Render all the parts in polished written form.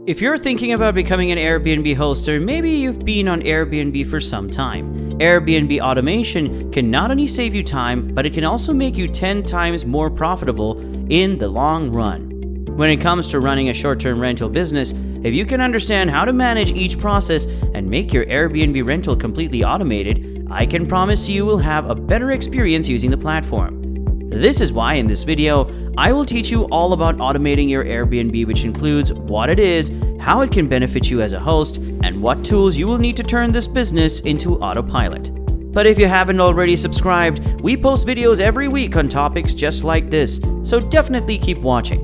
If you're thinking about becoming an Airbnb host, or maybe you've been on Airbnb for some time, Airbnb automation can not only save you time, but it can also make you 10 times more profitable in the long run. When it comes to running a short-term rental business, if you can understand how to manage each process and make your Airbnb rental completely automated, I can promise you will have a better experience using the platform. This is why in this video, I will teach you all about automating your Airbnb, which includes what it is, how it can benefit you as a host, and what tools you will need to turn this business into autopilot. But if you haven't already subscribed, we post videos every week on topics just like this, so definitely keep watching.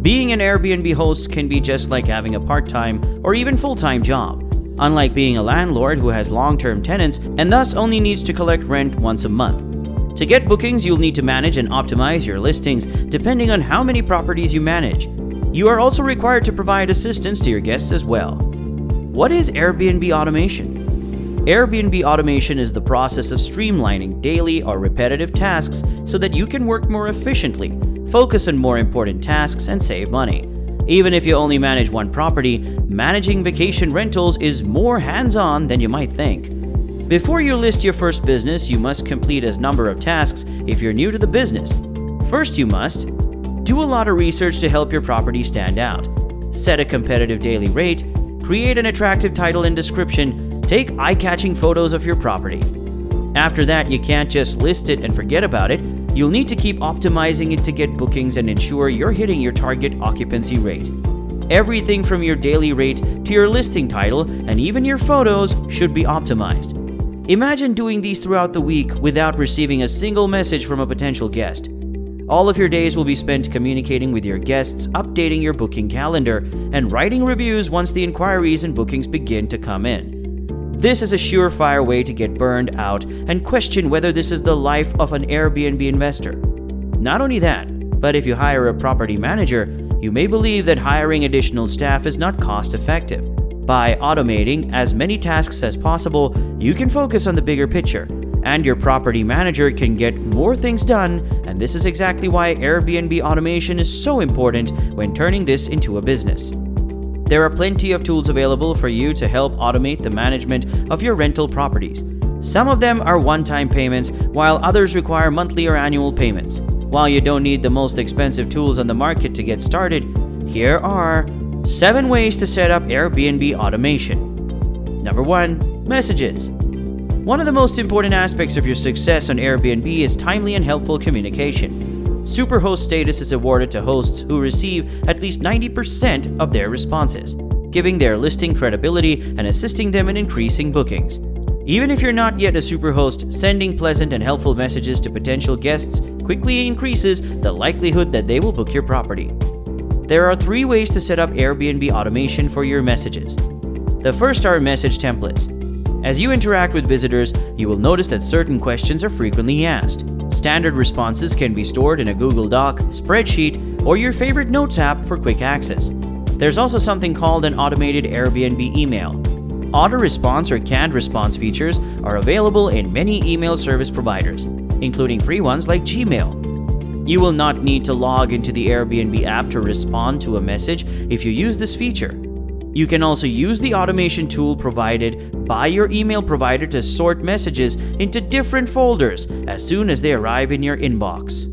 Being an Airbnb host can be just like having a part-time or even full-time job. Unlike being a landlord who has long-term tenants and thus only needs to collect rent once a month. To get bookings, you'll need to manage and optimize your listings depending on how many properties you manage. You are also required to provide assistance to your guests as well. What is Airbnb automation? Airbnb automation is the process of streamlining daily or repetitive tasks so that you can work more efficiently, focus on more important tasks, and save money. Even if you only manage one property, managing vacation rentals is more hands-on than you might think. Before you list your first business, you must complete a number of tasks if you're new to the business. First, you must do a lot of research to help your property stand out. Set a competitive daily rate, create an attractive title and description, take eye-catching photos of your property. After that, you can't just list it and forget about it. You'll need to keep optimizing it to get bookings and ensure you're hitting your target occupancy rate. Everything from your daily rate to your listing title and even your photos should be optimized. Imagine doing these throughout the week without receiving a single message from a potential guest. All of your days will be spent communicating with your guests, updating your booking calendar, and writing reviews once the inquiries and bookings begin to come in. This is a surefire way to get burned out and question whether this is the life of an Airbnb investor. Not only that, but if you hire a property manager, you may believe that hiring additional staff is not cost-effective. By automating as many tasks as possible, you can focus on the bigger picture, and your property manager can get more things done, and this is exactly why Airbnb automation is so important when turning this into a business. There are plenty of tools available for you to help automate the management of your rental properties. Some of them are one-time payments, while others require monthly or annual payments. While you don't need the most expensive tools on the market to get started, here are 7 ways to set up Airbnb automation. Number 1. Messages. One of the most important aspects of your success on Airbnb is timely and helpful communication. Superhost status is awarded to hosts who receive at least 90% of their responses, giving their listing credibility and assisting them in increasing bookings. Even if you're not yet a Superhost, sending pleasant and helpful messages to potential guests quickly increases the likelihood that they will book your property. There are 3 ways to set up Airbnb automation for your messages. The first are message templates. As you interact with visitors, you will notice that certain questions are frequently asked. Standard responses can be stored in a Google Doc, spreadsheet, or your favorite notes app for quick access. There's also something called an automated Airbnb email. Auto-response or canned response features are available in many email service providers, including free ones like Gmail. You will not need to log into the Airbnb app to respond to a message if you use this feature. You can also use the automation tool provided by your email provider to sort messages into different folders as soon as they arrive in your inbox.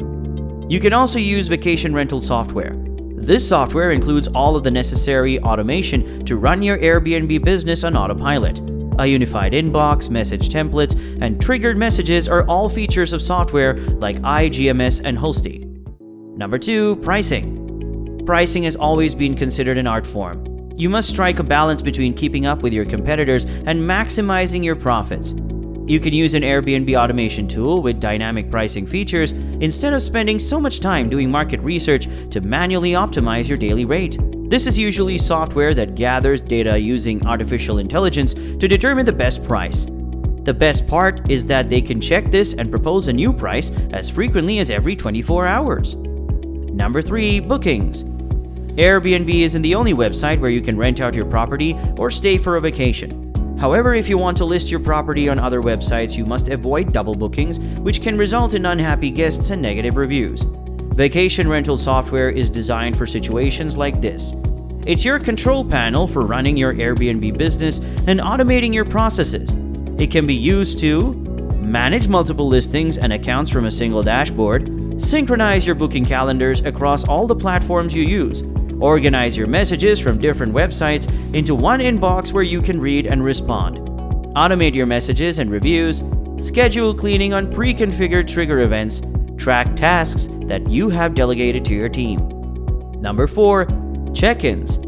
You can also use vacation rental software. This software includes all of the necessary automation to run your Airbnb business on autopilot. A unified inbox, message templates, and triggered messages are all features of software like IGMS and Hosty. Number 2. Pricing. Pricing has always been considered an art form. You must strike a balance between keeping up with your competitors and maximizing your profits. You can use an Airbnb automation tool with dynamic pricing features instead of spending so much time doing market research to manually optimize your daily rate. This is usually software that gathers data using artificial intelligence to determine the best price. The best part is that they can check this and propose a new price as frequently as every 24 hours. Number 3. Bookings. Airbnb isn't the only website where you can rent out your property or stay for a vacation. However, if you want to list your property on other websites, you must avoid double bookings, which can result in unhappy guests and negative reviews. Vacation rental software is designed for situations like this. It's your control panel for running your Airbnb business and automating your processes. It can be used to manage multiple listings and accounts from a single dashboard, synchronize your booking calendars across all the platforms you use, organize your messages from different websites into one inbox where you can read and respond, automate your messages and reviews, schedule cleaning on pre-configured trigger events, track tasks that you have delegated to your team. Number 4. Check-ins.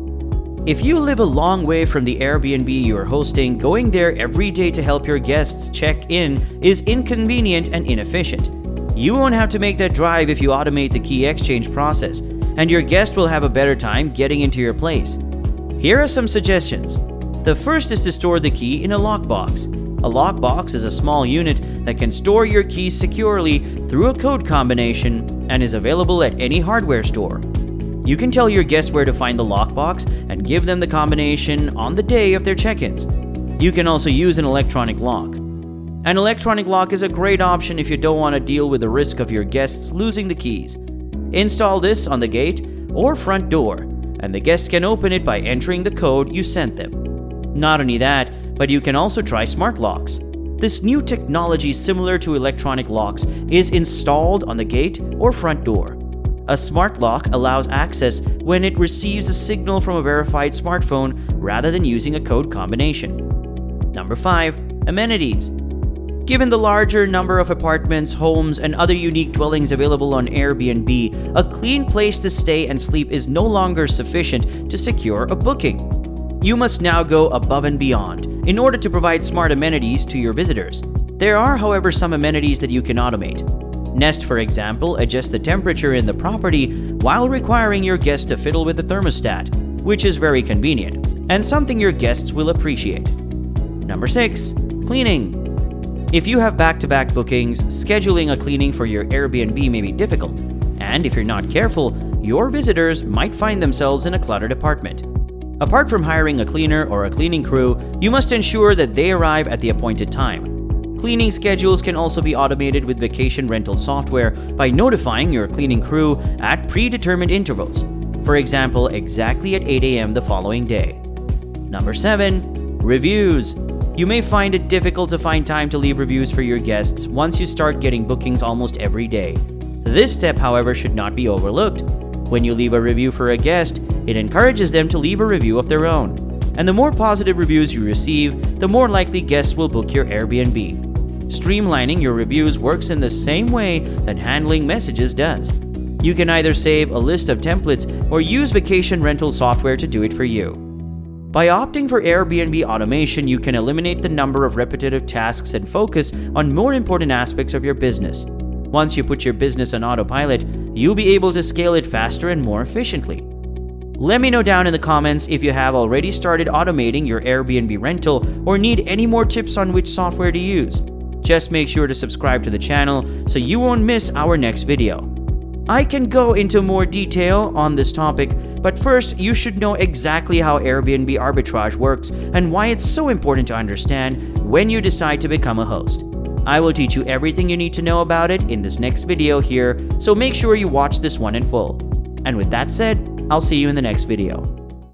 If you live a long way from the Airbnb you are hosting, going there every day to help your guests check in is inconvenient and inefficient. You won't have to make that drive if you automate the key exchange process, and your guest will have a better time getting into your place. Here are some suggestions. The first is to store the key in a lockbox. A lockbox is a small unit that can store your keys securely through a code combination and is available at any hardware store. You can tell your guests where to find the lockbox and give them the combination on the day of their check-ins. You can also use an electronic lock. An electronic lock is a great option if you don't want to deal with the risk of your guests losing the keys. Install this on the gate or front door, and the guests can open it by entering the code you sent them. Not only that, but you can also try smart locks. This new technology, similar to electronic locks, is installed on the gate or front door. A smart lock allows access when it receives a signal from a verified smartphone rather than using a code combination. Number 5. Amenities. Given the larger number of apartments, homes, and other unique dwellings available on Airbnb, a clean place to stay and sleep is no longer sufficient to secure a booking. You must now go above and beyond in order to provide smart amenities to your visitors. There are, however, some amenities that you can automate. Nest, for example, adjusts the temperature in the property while requiring your guests to fiddle with the thermostat, which is very convenient and something your guests will appreciate. Number 6. Cleaning. If you have back-to-back bookings, scheduling a cleaning for your Airbnb may be difficult, and if you're not careful, your visitors might find themselves in a cluttered apartment. Apart from hiring a cleaner or a cleaning crew, you must ensure that they arrive at the appointed time. Cleaning schedules can also be automated with vacation rental software by notifying your cleaning crew at predetermined intervals, for example, exactly at 8 a.m. the following day. Number 7. Reviews. You may find it difficult to find time to leave reviews for your guests once you start getting bookings almost every day. This step, however, should not be overlooked. When you leave a review for a guest, it encourages them to leave a review of their own. And the more positive reviews you receive, the more likely guests will book your Airbnb. Streamlining your reviews works in the same way that handling messages does. You can either save a list of templates or use vacation rental software to do it for you. By opting for Airbnb automation, you can eliminate the number of repetitive tasks and focus on more important aspects of your business. Once you put your business on autopilot, you'll be able to scale it faster and more efficiently. Let me know down in the comments if you have already started automating your Airbnb rental or need any more tips on which software to use. Just make sure to subscribe to the channel so you won't miss our next video. I can go into more detail on this topic, but first you should know exactly how Airbnb arbitrage works and why it's so important to understand when you decide to become a host. I will teach you everything you need to know about it in this next video here, so make sure you watch this one in full. And with that said, I'll see you in the next video.